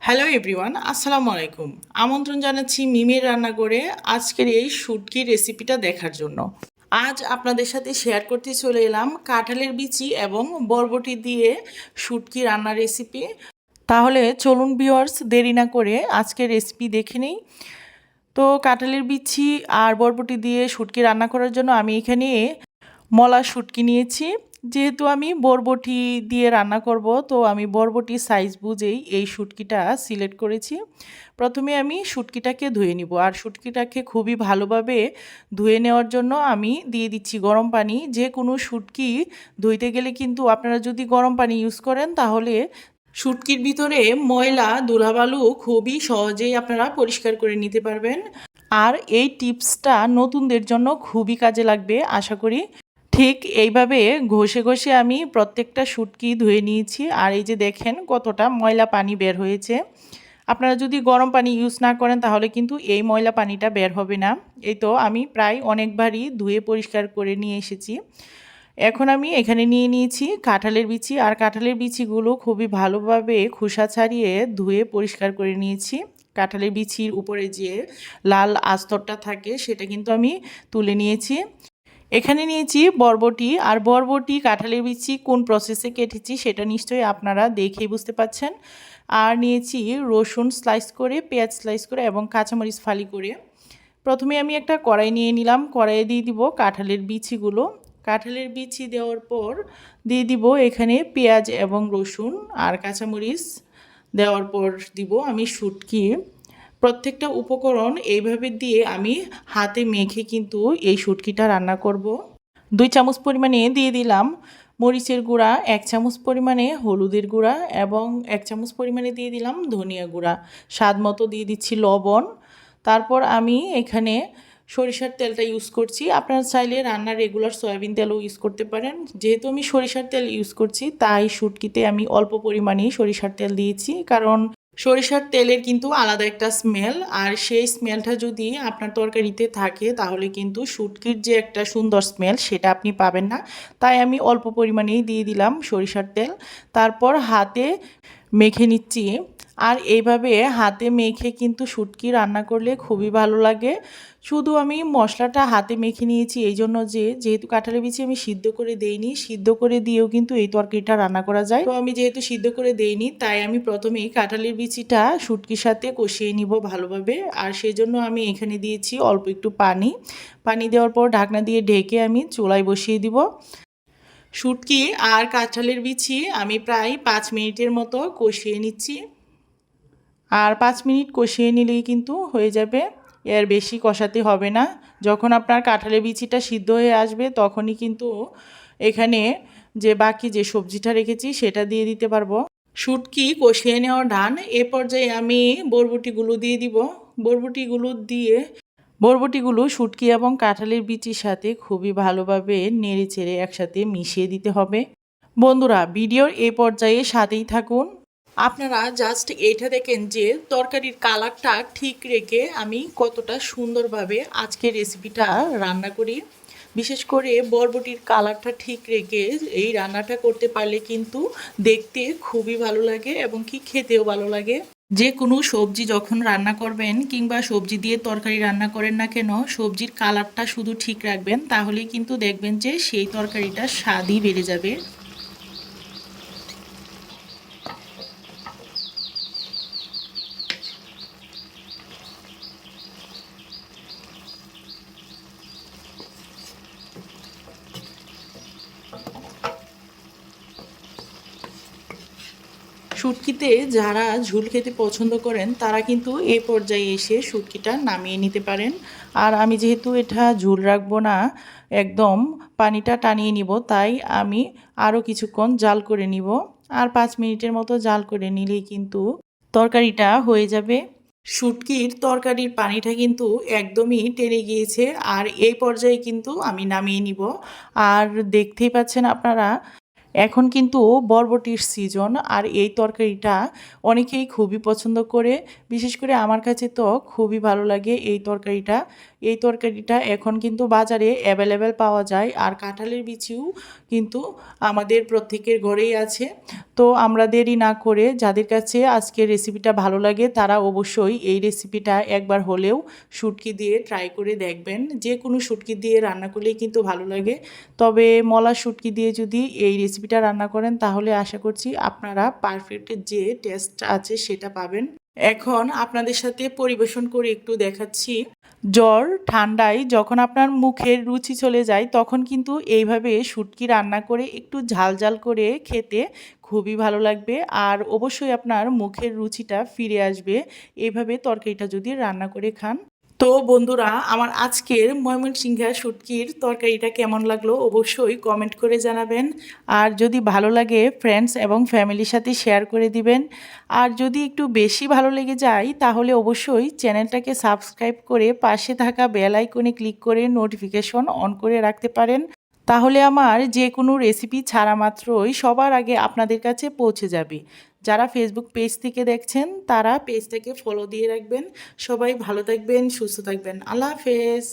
Hello everyone, আসসালামু আলাইকুম। আমন্ত্রণ জানাচ্ছি মিমির রান্নাঘরে আজকের এই শুটকির রেসিপিটা দেখার জন্য। আজ আপনাদের সাথে শেয়ার করতে চলে এলাম কাঁঠালের বিচি এবং বরবটি দিয়ে শুটকি রান্নার রেসিপি। তাহলে চলুন ভিউয়ার্স, দেরি না করে আজকের রেসিপি দেখে নিই। তো কাঁঠালের বিচি আর বরবটি দিয়ে শুটকি রান্না করার জন্য আমি এখানে মলা শুটকি নিয়েছি। যেহেতু আমি বরবটি দিয়ে রান্না করব, তো আমি বরবটির সাইজ বুঝেই এই শুটকিটা সিলেক্ট করেছি। প্রথমে আমি শুটকিটাকে ধুয়ে নিব, আর শুটকিটাকে খুবই ভালোভাবে ধুয়ে নেওয়ার জন্য আমি দিয়ে দিচ্ছি গরম পানি। যে কোনো শুটকি ধুইতে গেলে কিন্তু আপনারা যদি গরম পানি ইউজ করেন তাহলে শুটকির ভিতরে ময়লা ধুলাবালু খুবই সহজেই আপনারা পরিষ্কার করে নিতে পারবেন। আর এই টিপসটা নতুনদের জন্য খুবই কাজে লাগবে আশা করি। ঠিক এইভাবে ঘষে ঘষে আমি প্রত্যেকটা শুটকি ধুয়ে নিয়েছি, আর এই যে দেখেন কতটা ময়লা পানি বের হয়েছে। আপনারা যদি গরম পানি ইউজ না করেন তাহলে কিন্তু এই ময়লা পানিটা বের হবে না। এই তো আমি প্রায় অনেকবারই ধুয়ে পরিষ্কার করে নিয়ে এসেছি। এখন আমি এখানে নিয়ে নিয়েছি কাঁঠালের বিচি, আর কাঁঠালের বিচিগুলো খুবই ভালোভাবে খোসা ছাড়িয়ে ধুয়ে পরিষ্কার করে নিয়েছি। কাঁঠালের বিচির উপরে যে লাল আস্তরটা থাকে সেটা কিন্তু আমি তুলে নিয়েছি। এখানে নিয়েছি বরবটি, আর বরবটি কাঁঠালের বিচি কোন প্রসেসে কেটেছি সেটা নিশ্চয়ই আপনারা দেখেই বুঝতে পাচ্ছেন। আর নিয়েছি রসুন স্লাইস করে, পেঁয়াজ স্লাইস করে এবং কাঁচামরিচ ফালি করে। প্রথমে আমি একটা কড়াই নিয়ে নিলাম, কড়াইয়ে দিয়ে দিব কাঁঠালের বিচিগুলো। কাঁঠালের বিচি দেওয়ার পর দিয়ে দিব এখানে পেঁয়াজ এবং রসুন আর কাঁচামরিচ। দেওয়ার পর দিব আমি শুটকি। প্রত্যেকটা উপকরণ এইভাবে দিয়ে আমি হাতে মেখে কিন্তু এই শুটকিটা রান্না করব। 2 চামচ পরিমাণে দিয়ে দিলাম মরিচের গুঁড়া, 1 চামচ পরিমাণে হলুদের গুঁড়া এবং 1 চামচ পরিমাণে দিয়ে দিলাম ধনিয়া গুঁড়া। স্বাদ মতো দিয়ে দিচ্ছি লবণ। তারপর আমি এখানে সরিষার তেলটা ইউজ করছি। আপনারা চাইলে রান্নার রেগুলার সয়াবিন তেলও ইউজ করতে পারেন। যেহেতু আমি সরিষার তেল ইউজ করছি তাই শুটকিতে আমি অল্প পরিমাণেই সরিষার তেল দিয়েছি, কারণ সরিষার তেলের কিন্তু আলাদা একটা স্মেল, আর সেই স্মেলটা যদি আপনার তরকারিতে থাকে তাহলে কিন্তু শুটকির যে একটা সুন্দর স্মেল সেটা আপনি পাবেন না। তাই আমি অল্প পরিমাণেই দিয়ে দিলাম সরিষার তেল। তারপর হাতে মেখে নিচ্ছি। আর এইভাবে হাতে মেখে কিন্তু শুটকি রান্না করলে খুবই ভালো লাগে। শুধু আমি মশলাটা হাতে মেখে নিয়েছি এই জন্য যেহেতু কাঁঠালের বিচি আমি সিদ্ধ করে দেইনি, সিদ্ধ করে দিয়েও কিন্তু এই তরকারিটা রান্না করা যায়। তো আমি যেহেতু সিদ্ধ করে দেইনি তাই আমি প্রথমেই কাঁঠালের বিচিটা শুটকির সাথে কষিয়ে নিব ভালোভাবে। আর সেই জন্য আমি এখানে দিয়েছি অল্প একটু পানি। পানি দেওয়ার পর ঢাকনা দিয়ে ঢেকে আমি চুলায় বসিয়ে দিব। শুটকি আর কাঁঠালের বিচি আমি প্রায় 5 মিনিটের মতো কষিয়ে নিচ্ছি। আর 5 মিনিট কষিয়ে নিলেই কিন্তু হয়ে যাবে, এর বেশি কষাতে হবে না। যখন আপনার কাঁঠালের বিচিটা সিদ্ধ হয়ে আসবে তখনই কিন্তু এখানে বাকি যে সবজিটা রেখেছি সেটা দিয়ে দিতে পারবো। শুটকি কষিয়ে নেওয়া ডান। এ পর্যায়ে আমি বরবটিগুলো দিয়ে দিব। বরবটিগুলো শুটকি এবং কাঁঠালের বিচির সাথে খুবই ভালোভাবে নেড়ে চেড়ে একসাথে মিশিয়ে দিতে হবে। বন্ধুরা, ভিডিওর এই পর্যায়ে সাথেই থাকুন। আপনারা জাস্ট এইটা দেখেন যে তরকারির কালারটা ঠিক রেখে আমি কতটা সুন্দরভাবে আজকের রেসিপিটা রান্না করি। বিশেষ করে বরবটির কালারটা ঠিক রেখে এই রান্নাটা করতে পারলে কিন্তু দেখতে খুবই ভালো লাগে এবং কি খেতেও ভালো লাগে। যে কোনো সবজি যখন রান্না করবেন কিংবা সবজি দিয়ে তরকারি রান্না করেন না কেন, সবজির কালারটা শুধু ঠিক রাখবেন, তাহলেই কিন্তু দেখবেন যে সেই তরকারিটার স্বাদই বেড়ে যাবে। শুটকিতে যারা ঝোল খেতে পছন্দ করেন তারা কিন্তু এই পর্যায়ে এসে শুটকিটা নামিয়ে নিতে পারেন। আর আমি যেহেতু এটা ঝোল রাখবো না, একদম পানিটা টানিয়ে নিব, তাই আমি আরও কিছুক্ষণ জাল করে নিব। আর 5 মিনিটের মতো জাল করে নিলেই কিন্তু তরকারিটা হয়ে যাবে। শুটকির তরকারির পানিটা কিন্তু একদমই টেনে গিয়েছে, আর এই পর্যায়ে কিন্তু আমি নামিয়ে নিব। আর দেখতেই পাচ্ছেন আপনারা এখন কিন্তু বরবটির সিজন, আর এই তরকারিটা অনেকেই খুবই পছন্দ করে। বিশেষ করে আমার কাছে তো খুবই ভালো লাগে এই তরকারিটা। এই তরকারিটা এখন কিন্তু বাজারে অ্যাভেলেবেল পাওয়া যায়, আর কাঁঠালের বিচিও কিন্তু আমাদের প্রত্যেকের ঘরেই আছে। তো আমরা দেরি না করে, যাদের কাছে আজকের রেসিপিটা ভালো লাগে তারা অবশ্যই এই রেসিপিটা একবার হলেও শুটকি দিয়ে ট্রাই করে দেখবেন। যে কোনো শুটকি দিয়ে রান্না করলেই কিন্তু ভালো লাগে, তবে মলা শুটকি দিয়ে যদি এই রেসিপিটা রান্না করেন তাহলে আশা করছি আপনারা পারফেক্ট যে টেস্ট আছে সেটা পাবেন। এখন আপনাদের সাথে পরিবেশন করে একটু দেখাচ্ছি। জ্বর ঠান্ডায় যখন আপনার মুখের রুচি চলে যায় তখন কিন্তু এইভাবে শুটকি রান্না করে একটু ঝাল ঝাল করে খেতে খুবই ভালো লাগবে, আর অবশ্যই আপনার মুখের রুচিটা ফিরে আসবে এইভাবে তরকারিটা যদি রান্না করে খান। তো বন্ধুরা, আমার আজকের ময়মনসিংহা শুটকির তরকারিটা কেমন লাগলো অবশ্যই কমেন্ট করে জানাবেন। আর যদি ভালো লাগে ফ্রেন্ডস এবং ফ্যামিলির সাথে শেয়ার করে দিবেন। আর যদি একটু বেশি ভালো লেগে যায় তাহলে অবশ্যই চ্যানেলটাকে সাবস্ক্রাইব করে পাশে থাকা বেল আইকনে ক্লিক করে নোটিফিকেশন অন করে রাখতে পারেন। তাহলে আমার যে কোনো রেসিপি ছাড়া মাত্রই সবার আগে আপনাদের কাছে পৌঁছে যাবে। যারা ফেসবুক পেজ থেকে দেখছেন তারা পেজটাকে ফলো দিয়ে রাখবেন। সবাই ভালো থাকবেন, সুস্থ থাকবেন। আল্লাহ হাফেজ।